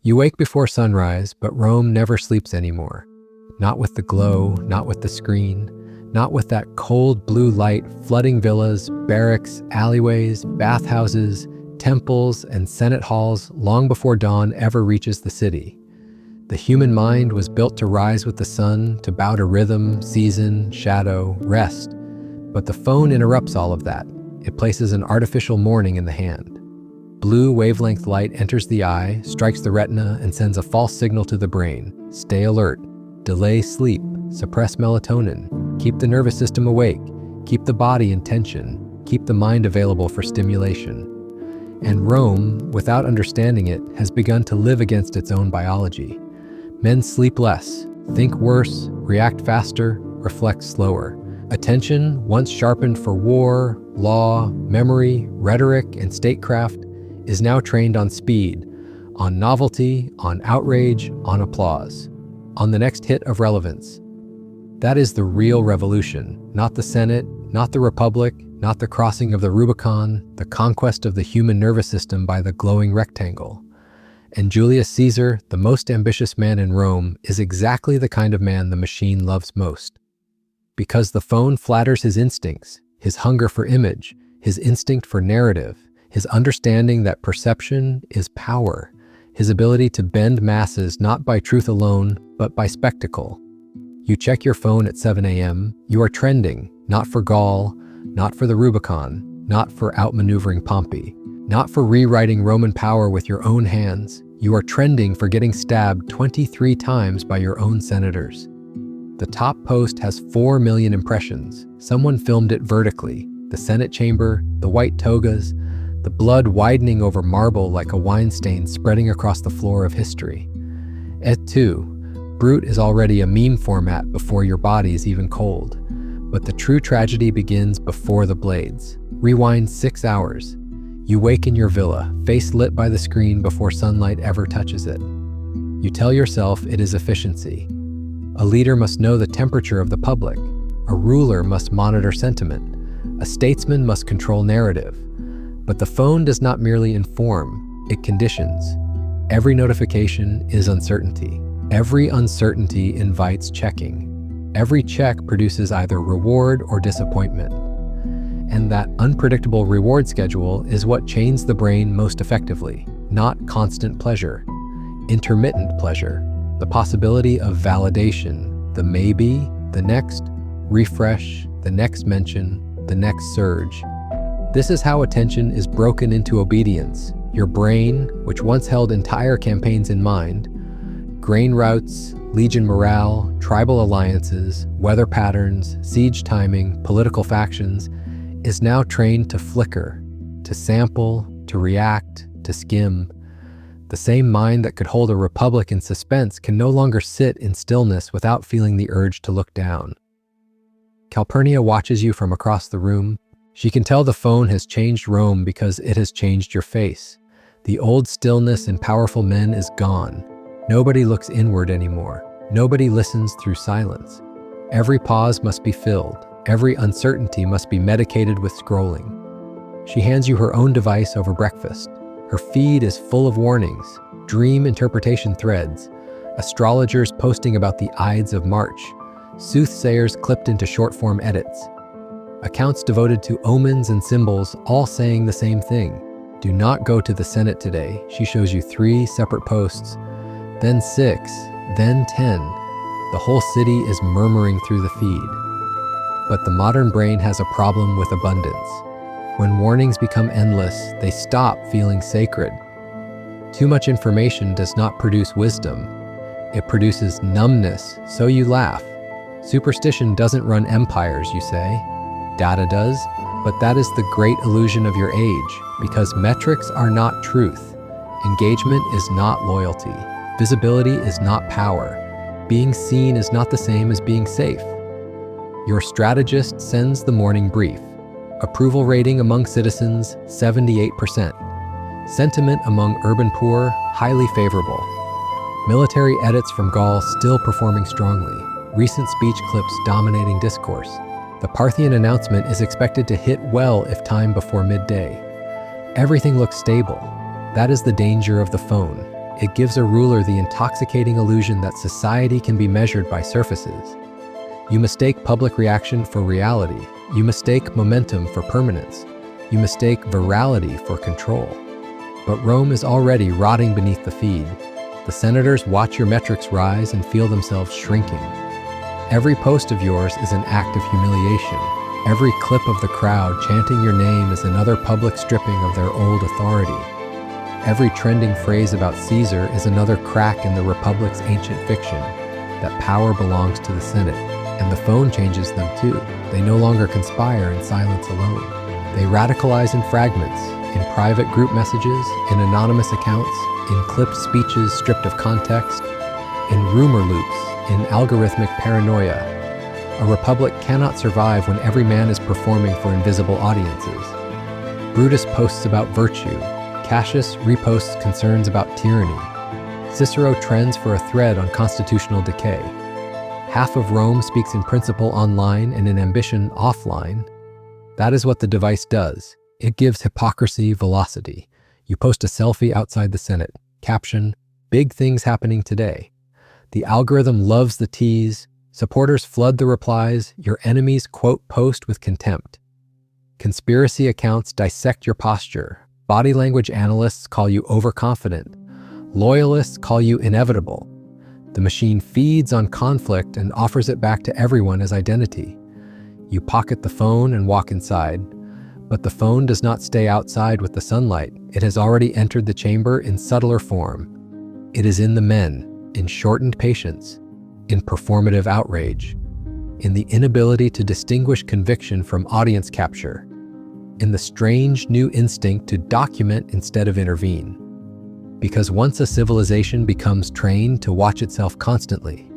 You wake before sunrise, but Rome never sleeps anymore. Not with the glow, not with the screen, not with that cold blue light flooding villas, barracks, alleyways, bathhouses, temples, and senate halls long before dawn ever reaches the city. The human mind was built to rise with the sun, to bow to rhythm, season, shadow, rest. But the phone interrupts all of that. It places an artificial morning in the hand. Blue wavelength light enters the eye, strikes the retina, and sends a false signal to the brain. Stay alert, delay sleep, suppress melatonin, keep the nervous system awake, keep the body in tension, keep the mind available for stimulation. And Rome, without understanding it, has begun to live against its own biology. Men sleep less, think worse, react faster, reflect slower. Attention, once sharpened for war, law, memory, rhetoric, and statecraft, is now trained on speed, on novelty, on outrage, on applause, on the next hit of relevance. That is the real revolution, not the Senate, not the Republic, not the crossing of the Rubicon, the conquest of the human nervous system by the glowing rectangle. And Julius Caesar, the most ambitious man in Rome, is exactly the kind of man the machine loves most. Because the phone flatters his instincts, his hunger for image, his instinct for narrative, his understanding that perception is power, his ability to bend masses not by truth alone, but by spectacle. You check your phone at 7 a.m., you are trending, not for Gaul, not for the Rubicon, not for outmaneuvering Pompey, not for rewriting Roman power with your own hands. You are trending for getting stabbed 23 times by your own senators. The top post has 4 million impressions. Someone filmed it vertically. The Senate chamber, the white togas, the blood widening over marble like a wine stain spreading across the floor of history. Et tu, Brute is already a meme format before your body is even cold. But the true tragedy begins before the blades. Rewind 6 hours. You wake in your villa, face lit by the screen before sunlight ever touches it. You tell yourself it is efficiency. A leader must know the temperature of the public. A ruler must monitor sentiment. A statesman must control narrative. But the phone does not merely inform, it conditions. Every notification is uncertainty. Every uncertainty invites checking. Every check produces either reward or disappointment. And that unpredictable reward schedule is what chains the brain most effectively, not constant pleasure, intermittent pleasure, the possibility of validation, the maybe, the next refresh, the next mention, the next surge. This is how attention is broken into obedience. Your brain, which once held entire campaigns in mind, grain routes, legion morale, tribal alliances, weather patterns, siege timing, political factions, is now trained to flicker, to sample, to react, to skim. The same mind that could hold a republic in suspense can no longer sit in stillness without feeling the urge to look down. Calpurnia watches you from across the room. She can tell the phone has changed Rome because it has changed your face. The old stillness in powerful men is gone. Nobody looks inward anymore. Nobody listens through silence. Every pause must be filled. Every uncertainty must be medicated with scrolling. She hands you her own device over breakfast. Her feed is full of warnings, dream interpretation threads, astrologers posting about the Ides of March, soothsayers clipped into short-form edits, accounts devoted to omens and symbols all saying the same thing. Do not go to the Senate today. She shows you 3 separate posts, then 6, then 10. The whole city is murmuring through the feed. But the modern brain has a problem with abundance. When warnings become endless, they stop feeling sacred. Too much information does not produce wisdom. It produces numbness, so you laugh. Superstition doesn't run empires, you say. Data does, but that is the great illusion of your age, because metrics are not truth. Engagement is not loyalty. Visibility is not power. Being seen is not the same as being safe. Your strategist sends the morning brief. Approval rating among citizens, 78%. Sentiment among urban poor, highly favorable. Military edits from Gaul still performing strongly. Recent speech clips dominating discourse. The Parthian announcement is expected to hit well if timed before midday. Everything looks stable. That is the danger of the phone. It gives a ruler the intoxicating illusion that society can be measured by surfaces. You mistake public reaction for reality. You mistake momentum for permanence. You mistake virality for control. But Rome is already rotting beneath the feed. The senators watch your metrics rise and feel themselves shrinking. Every post of yours is an act of humiliation. Every clip of the crowd chanting your name is another public stripping of their old authority. Every trending phrase about Caesar is another crack in the Republic's ancient fiction, that power belongs to the Senate. And the phone changes them too. They no longer conspire in silence alone. They radicalize in fragments, in private group messages, in anonymous accounts, in clipped speeches stripped of context, in rumor loops, in algorithmic paranoia. A republic cannot survive when every man is performing for invisible audiences. Brutus posts about virtue. Cassius reposts concerns about tyranny. Cicero trends for a thread on constitutional decay. Half of Rome speaks in principle online and in ambition offline. That is what the device does. It gives hypocrisy velocity. You post a selfie outside the Senate. Caption, "Big things happening today." The algorithm loves the tease. Supporters flood the replies. Your enemies quote post with contempt. Conspiracy accounts dissect your posture. Body language analysts call you overconfident. Loyalists call you inevitable. The machine feeds on conflict and offers it back to everyone as identity. You pocket the phone and walk inside, but the phone does not stay outside with the sunlight. It has already entered the chamber in subtler form. It is in the men, in shortened patience, in performative outrage, in the inability to distinguish conviction from audience capture, in the strange new instinct to document instead of intervene. Because once a civilization becomes trained to watch itself constantly,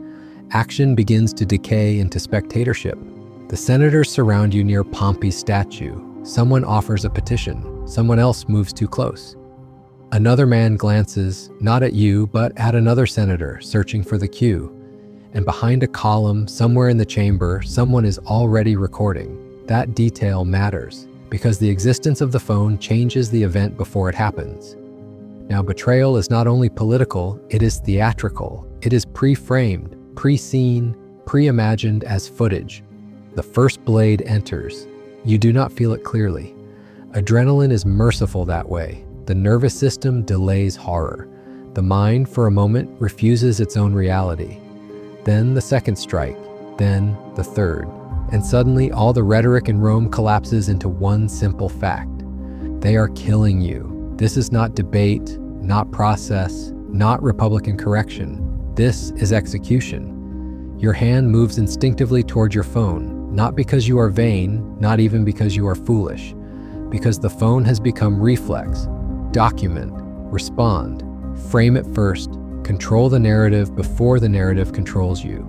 action begins to decay into spectatorship. The senators surround you near Pompey's statue. Someone offers a petition. Someone else moves too close. Another man glances, not at you, but at another senator searching for the cue. And behind a column, somewhere in the chamber, someone is already recording. That detail matters, because the existence of the phone changes the event before it happens. Now, betrayal is not only political, it is theatrical. It is pre-framed, pre-seen, pre-imagined as footage. The first blade enters. You do not feel it clearly. Adrenaline is merciful that way. The nervous system delays horror. The mind, for a moment, refuses its own reality. Then the second strike, then the third. And suddenly all the rhetoric in Rome collapses into one simple fact. They are killing you. This is not debate, not process, not Republican correction. This is execution. Your hand moves instinctively toward your phone, not because you are vain, not even because you are foolish, because the phone has become reflex. Document, respond, frame it first, control the narrative before the narrative controls you.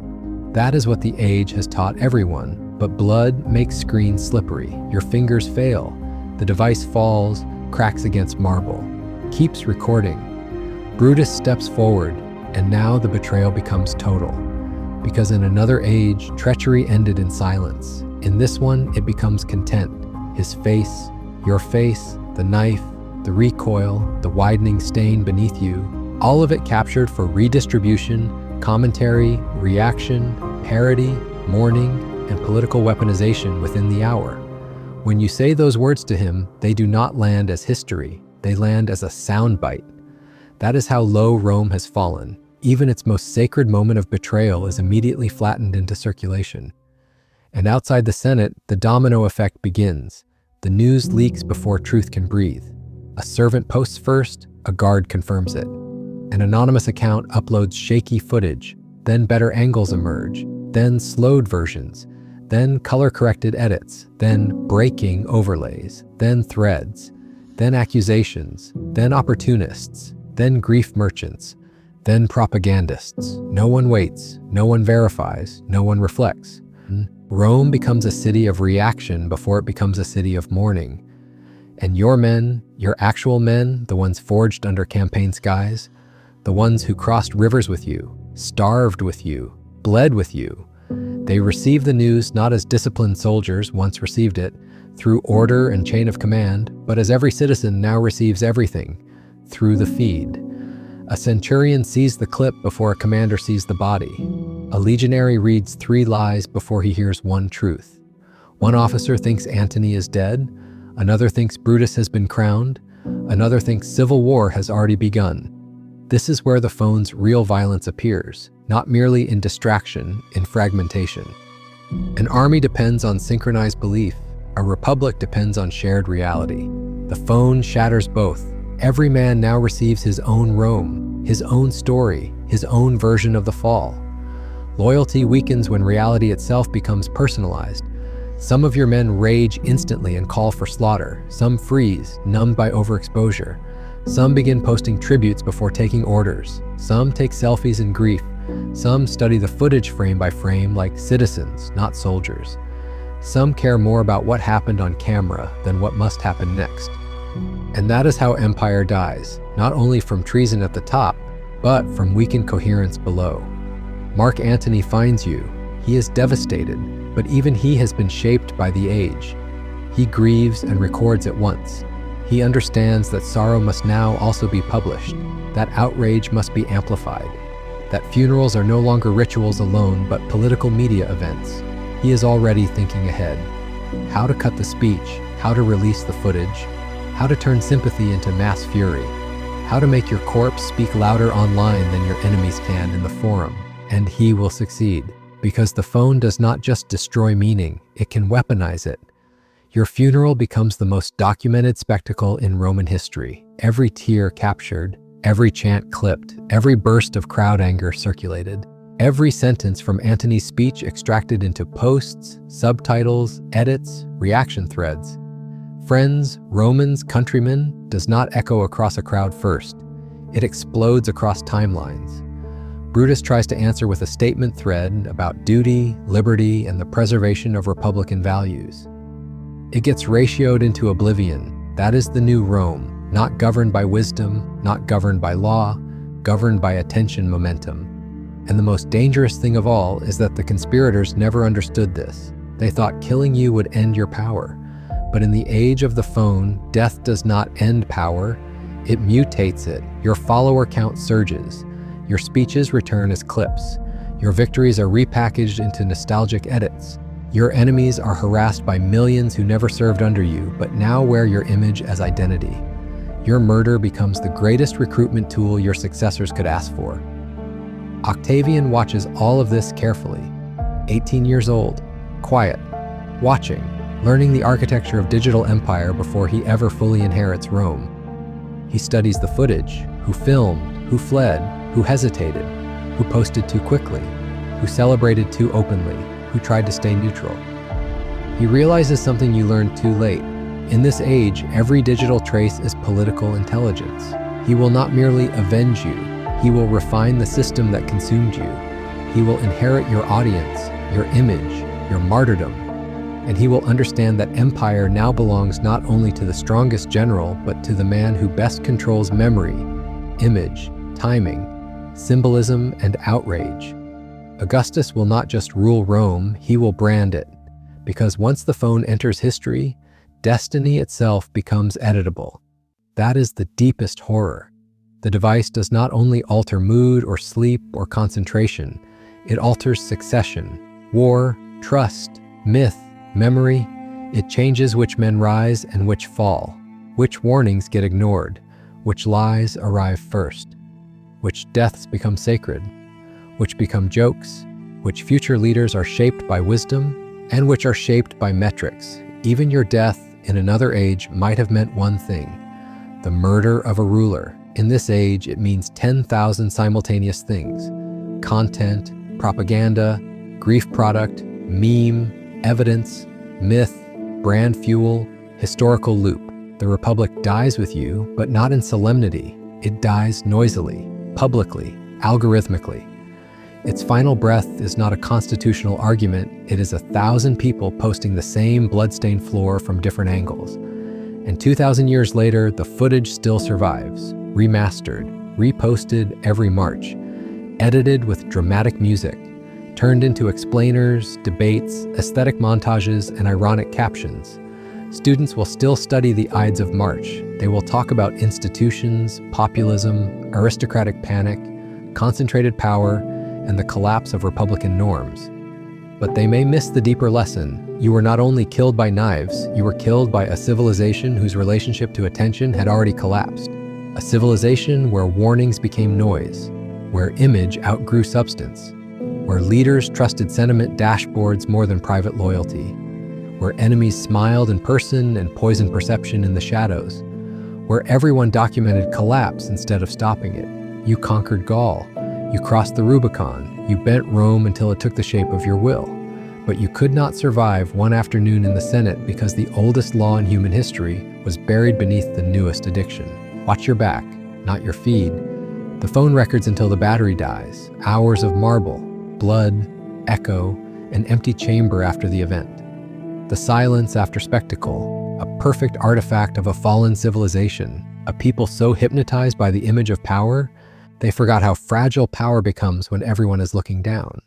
That is what the age has taught everyone, but blood makes screens slippery. Your fingers fail. The device falls, cracks against marble, keeps recording. Brutus steps forward, and now the betrayal becomes total. Because in another age, treachery ended in silence. In this one, it becomes content. His face, your face, the knife, the recoil, the widening stain beneath you, all of it captured for redistribution, commentary, reaction, parody, mourning, and political weaponization within the hour. When you say those words to him, they do not land as history. They land as a soundbite. That is how low Rome has fallen. Even its most sacred moment of betrayal is immediately flattened into circulation. And outside the Senate, the domino effect begins. The news leaks before truth can breathe. A servant posts first, a guard confirms it. An anonymous account uploads shaky footage, then better angles emerge, then slowed versions, then color-corrected edits, then breaking overlays, then threads, then accusations, then opportunists, then grief merchants, then propagandists. No one waits, no one verifies, no one reflects. Rome becomes a city of reaction before it becomes a city of mourning. And your men, your actual men, the ones forged under campaign skies, the ones who crossed rivers with you, starved with you, bled with you, they receive the news not as disciplined soldiers once received it, through order and chain of command, but as every citizen now receives everything, through the feed. A centurion sees the clip before a commander sees the body. A legionary reads 3 lies before he hears 1 truth. One officer thinks Antony is dead, another thinks Brutus has been crowned, another thinks civil war has already begun. This is where the phone's real violence appears, not merely in distraction, in fragmentation. An army depends on synchronized belief. A republic depends on shared reality. The phone shatters both. Every man now receives his own Rome, his own story, his own version of the fall. Loyalty weakens when reality itself becomes personalized. Some of your men rage instantly and call for slaughter. Some freeze, numbed by overexposure. Some begin posting tributes before taking orders. Some take selfies in grief. Some study the footage frame by frame like citizens, not soldiers. Some care more about what happened on camera than what must happen next. And that is how empire dies, not only from treason at the top, but from weakened coherence below. Mark Antony finds you. He is devastated, but even he has been shaped by the age. He grieves and records at once. He understands that sorrow must now also be published, that outrage must be amplified, that funerals are no longer rituals alone but political media events. He is already thinking ahead. How to cut the speech, how to release the footage, how to turn sympathy into mass fury, how to make your corpse speak louder online than your enemies can in the forum. And he will succeed, because the phone does not just destroy meaning, it can weaponize it. Your funeral becomes the most documented spectacle in Roman history. Every tear captured, every chant clipped, every burst of crowd anger circulated, every sentence from Antony's speech extracted into posts, subtitles, edits, reaction threads. Friends, Romans, countrymen does not echo across a crowd first. It explodes across timelines. Brutus tries to answer with a statement thread about duty, liberty, and the preservation of republican values. It gets ratioed into oblivion. That is the new Rome, not governed by wisdom, not governed by law, governed by attention momentum. And the most dangerous thing of all is that the conspirators never understood this. They thought killing you would end your power. But in the age of the phone, death does not end power, it mutates it. Your follower count surges. Your speeches return as clips. Your victories are repackaged into nostalgic edits. Your enemies are harassed by millions who never served under you, but now wear your image as identity. Your murder becomes the greatest recruitment tool your successors could ask for. Octavian watches all of this carefully. 18 years old, quiet, watching, learning the architecture of digital empire before he ever fully inherits Rome. He studies the footage, who filmed, who fled, who hesitated, who posted too quickly, who celebrated too openly, who tried to stay neutral. He realizes something you learned too late. In this age, every digital trace is political intelligence. He will not merely avenge you, he will refine the system that consumed you. He will inherit your audience, your image, your martyrdom. And he will understand that empire now belongs not only to the strongest general, but to the man who best controls memory, image, timing, symbolism, and outrage. Augustus will not just rule Rome, he will brand it. Because once the phone enters history, destiny itself becomes editable. That is the deepest horror. The device does not only alter mood or sleep or concentration, it alters succession, war, trust, myth, memory. It changes which men rise and which fall, which warnings get ignored, which lies arrive first, which deaths become sacred, which become jokes, which future leaders are shaped by wisdom, and which are shaped by metrics. Even your death in another age might have meant one thing: the murder of a ruler. In this age, it means 10,000 simultaneous things: content, propaganda, grief product, meme, evidence, myth, brand fuel, historical loop. The Republic dies with you, but not in solemnity. It dies noisily, publicly, algorithmically. Its final breath is not a constitutional argument, it is 1,000 people posting the same bloodstained floor from different angles. And 2,000 years later, the footage still survives, remastered, reposted every March, edited with dramatic music, turned into explainers, debates, aesthetic montages, and ironic captions. Students will still study the Ides of March. They will talk about institutions, populism, aristocratic panic, concentrated power, and the collapse of Republican norms. But they may miss the deeper lesson. You were not only killed by knives, you were killed by a civilization whose relationship to attention had already collapsed. A civilization where warnings became noise, where image outgrew substance, where leaders trusted sentiment dashboards more than private loyalty, where enemies smiled in person and poisoned perception in the shadows, where everyone documented collapse instead of stopping it. You conquered Gaul, you crossed the Rubicon, you bent Rome until it took the shape of your will. But you could not survive one afternoon in the Senate because the oldest law in human history was buried beneath the newest addiction. Watch your back, not your feed. The phone records until the battery dies, hours of marble, blood, echo, an empty chamber after the event. The silence after spectacle, a perfect artifact of a fallen civilization, a people so hypnotized by the image of power, they forgot how fragile power becomes when everyone is looking down.